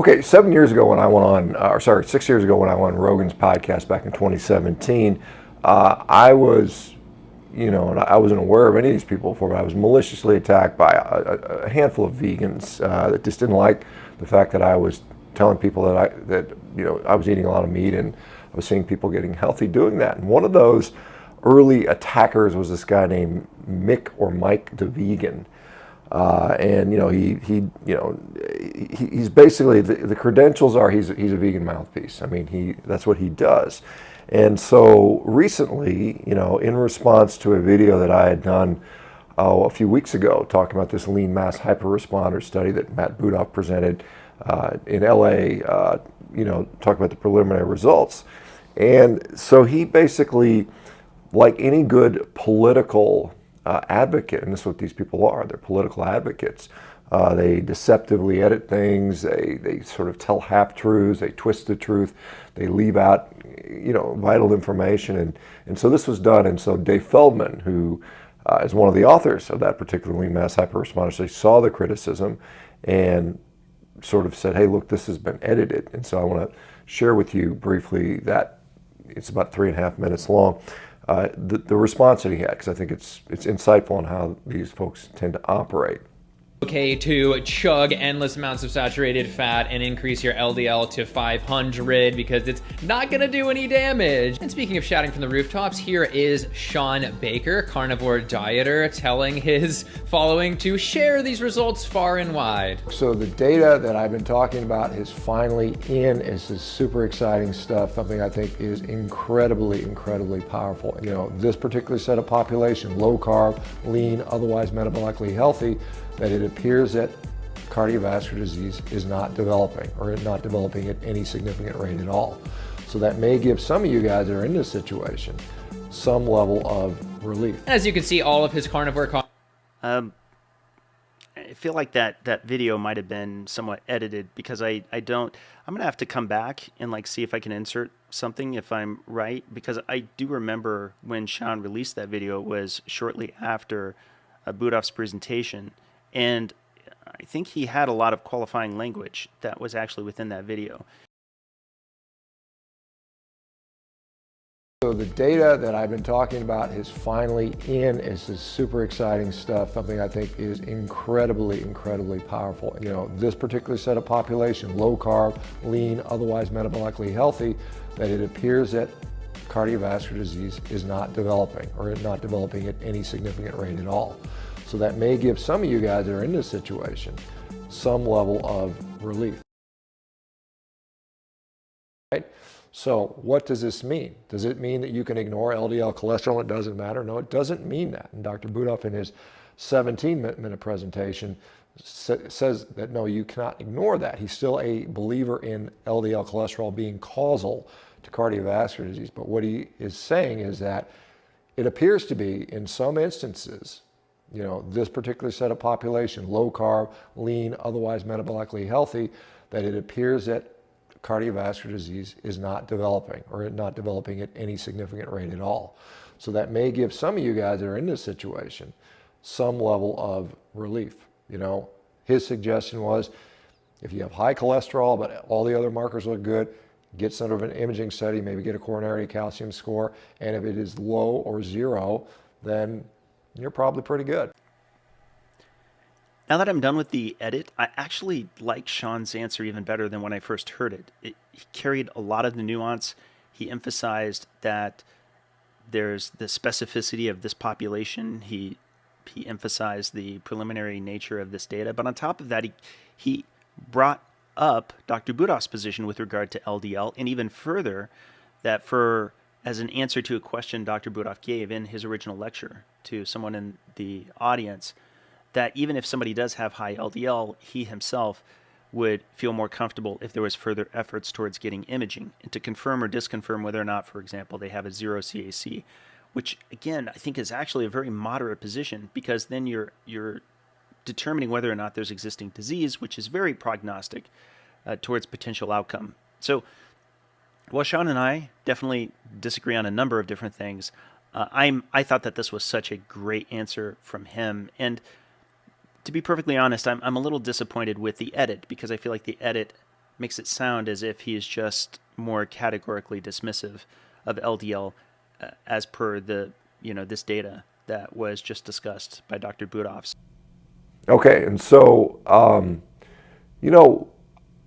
Okay, 7 years ago when I went on, or sorry, 6 years ago when I went on Rogan's podcast back in 2017, I was, and I wasn't aware of any of these people before, but I was maliciously attacked by a handful of vegans that just didn't like the fact that I was telling people that I was eating a lot of meat and I was seeing people getting healthy doing that. And one of those early attackers was this guy named Mick or Mike the Vegan. And he's basically the credentials are he's a vegan mouthpiece. I mean that's what he does. And so recently, in response to a video that I had done a few weeks ago talking about this lean mass hyperresponder study that Matt Budoff presented in LA, talking about the preliminary results. And so he basically, like any good political advocate, and this is what these people are. They're political advocates. They deceptively edit things. They sort of tell half-truths. They twist the truth. They leave out, vital information. And so this was done. And so Dave Feldman, who is one of the authors of that particular lean mass hyperresponder study, saw the criticism and sort of said, hey, look, this has been edited. And so I want to share with you briefly that it's about 3.5 minutes long. The response that he had, because I think it's insightful on how these folks tend to operate. Okay to chug endless amounts of saturated fat and increase your LDL to 500 because it's not gonna do any damage. And speaking of shouting from the rooftops, here is Sean Baker, carnivore dieter, telling his following to share these results far and wide. So the data that I've been talking about is finally in. It's this super exciting stuff, something I think is incredibly, incredibly powerful. This particular set of population, low carb, lean, otherwise metabolically healthy, that it appears that cardiovascular disease is not developing, or not developing at any significant rate at all. So that may give some of you guys that are in this situation some level of relief. As you can see, all of his carnivore I feel like that video might have been somewhat edited because I'm gonna have to come back and see if I can insert something if I'm right, because I do remember when Sean released that video, it was shortly after Budoff's presentation. And I think he had a lot of qualifying language that was actually within that video. So the data that I've been talking about is finally in. It's this super exciting stuff, something I think is incredibly, incredibly powerful. This particular set of population, low carb, lean, otherwise metabolically healthy, that it appears that cardiovascular disease is not developing, or not developing at any significant rate at all. So that may give some of you guys that are in this situation some level of relief. Right? So what does this mean? Does it mean that you can ignore LDL cholesterol? It doesn't matter. No, it doesn't mean that. And Dr. Budoff in his 17-minute presentation says that no, you cannot ignore that. He's still a believer in LDL cholesterol being causal to cardiovascular disease. But what he is saying is that it appears to be, in some instances, this particular set of population, low carb, lean, otherwise metabolically healthy, that it appears that cardiovascular disease is not developing, or not developing at any significant rate at all. So that may give some of you guys that are in this situation some level of relief. His suggestion was, if you have high cholesterol, but all the other markers look good, get some sort of an imaging study, maybe get a coronary calcium score, and if it is low or zero, then you're probably pretty good. Now that I'm done with the edit, I actually like Sean's answer even better than when I first heard it. He carried a lot of the nuance. He emphasized that there's the specificity of this population. He emphasized the preliminary nature of this data. But on top of that, he brought up Dr. Budoff's position with regard to LDL, and even further, that as an answer to a question Dr. Budoff gave in his original lecture to someone in the audience, that even if somebody does have high LDL, he himself would feel more comfortable if there was further efforts towards getting imaging and to confirm or disconfirm whether or not, for example, they have a 0 CAC, which again, I think is actually a very moderate position, because then you're determining whether or not there's existing disease, which is very prognostic towards potential outcome. So while Sean and I definitely disagree on a number of different things, I thought that this was such a great answer from him. And to be perfectly honest, I'm a little disappointed with the edit, because I feel like the edit makes it sound as if he is just more categorically dismissive of LDL, as per the this data that was just discussed by Dr. Budhoff's. Okay, and so you know,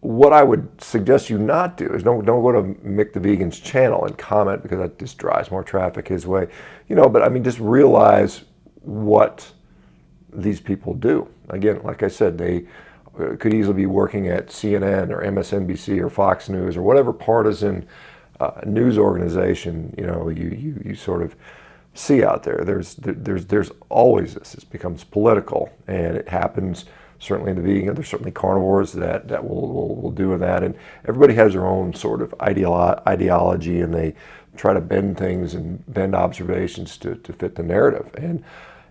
what I would suggest you not do is don't go to Mick the Vegan's channel and comment, because that just drives more traffic his way. But I mean, just realize what these people do. Again, like I said, they could easily be working at CNN or MSNBC or Fox News or whatever partisan news organization you sort of see out there. There's always this. It becomes political, and it happens certainly in the vegan. There's certainly carnivores that will do that, and everybody has their own sort of ideology, and they try to bend things and bend observations to fit the narrative. And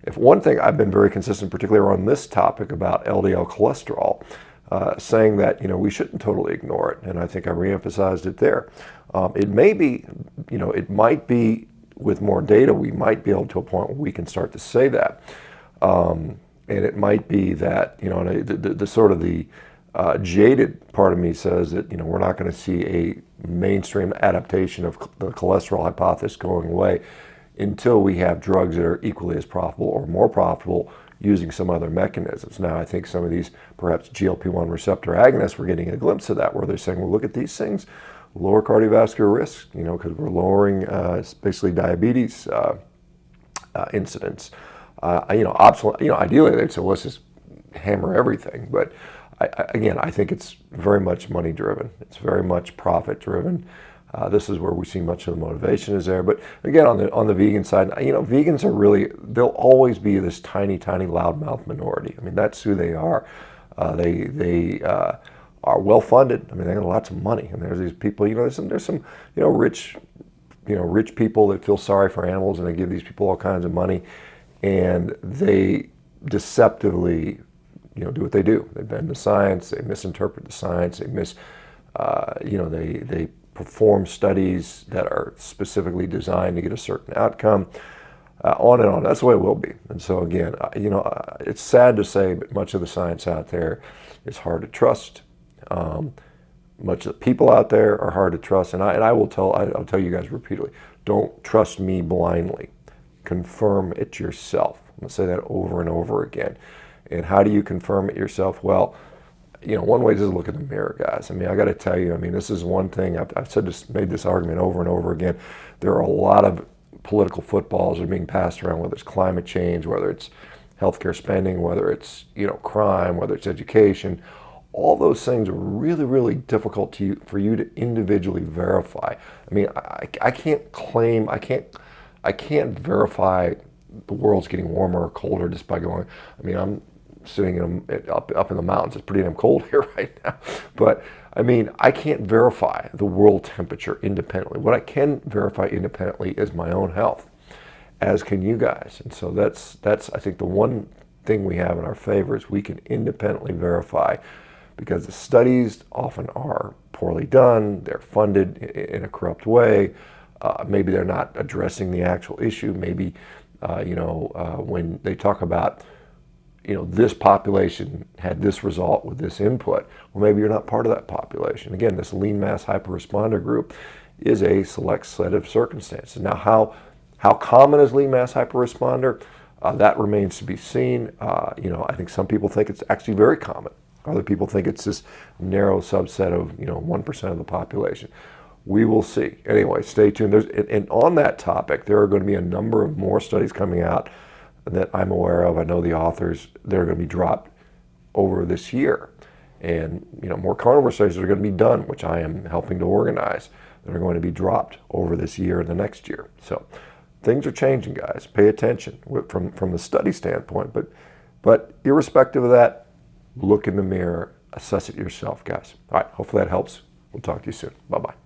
if one thing I've been very consistent, particularly on this topic about LDL cholesterol, saying that we shouldn't totally ignore it, and I think I reemphasized it there. It may be, it might be with more data, we might be able to a point where we can start to say that. And it might be that, the sort of the jaded part of me says that, we're not going to see a mainstream adaptation of the cholesterol hypothesis going away until we have drugs that are equally as profitable or more profitable using some other mechanisms. Now, I think some of these, perhaps GLP-1 receptor agonists, we're getting a glimpse of that, where they're saying, well, look at these things, lower cardiovascular risk, because we're lowering basically diabetes incidence. Ideally they'd say, well, let's just hammer everything. But I think it's very much money driven. It's very much profit driven. This is where we see much of the motivation is there. But again, on the vegan side, vegans are really, they'll always be this tiny loudmouth minority. I mean, that's who they are. They are well funded. I mean, they got lots of money, and there's these people. There's some rich people that feel sorry for animals, and they give these people all kinds of money, and they deceptively do what they do. They bend the science, they misinterpret the science, they perform studies that are specifically designed to get a certain outcome, on and on. That's the way it will be. And so again, it's sad to say, but much of the science out there is hard to trust. Much of the people out there are hard to trust, and I'll tell you guys repeatedly, don't trust me blindly. Confirm it yourself. I'm going to say that over and over again. And how do you confirm it yourself? Well, one way is to look in the mirror, guys. I mean, I got to tell you, this is one thing, I've made this argument over and over again. There are a lot of political footballs that are being passed around, whether it's climate change, whether it's healthcare spending, whether it's, crime, whether it's education. All those things are really, really difficult for you to individually verify. I mean, I can't claim, I can't verify the world's getting warmer or colder just by going, I'm sitting up in the mountains. It's pretty damn cold here right now. But I can't verify the world temperature independently. What I can verify independently is my own health, as can you guys. And so that's I think the one thing we have in our favor is we can independently verify, because the studies often are poorly done, they're funded in a corrupt way, maybe they're not addressing the actual issue, maybe when they talk about this population had this result with this input, well, maybe you're not part of that population. Again, this lean mass hyperresponder group is a select set of circumstances. Now, how common is lean mass hyperresponder? That remains to be seen. I think some people think it's actually very common. Other people think it's this narrow subset of 1% of the population. We will see. Anyway, stay tuned. And on that topic, there are going to be a number of more studies coming out that I'm aware of. I know the authors. They're going to be dropped over this year, and more carnivore studies are going to be done, which I am helping to organize. That are going to be dropped over this year and the next year. So things are changing, guys. Pay attention from the study standpoint. But irrespective of that, look in the mirror, assess it yourself, guys. All right, hopefully that helps. We'll talk to you soon. Bye-bye.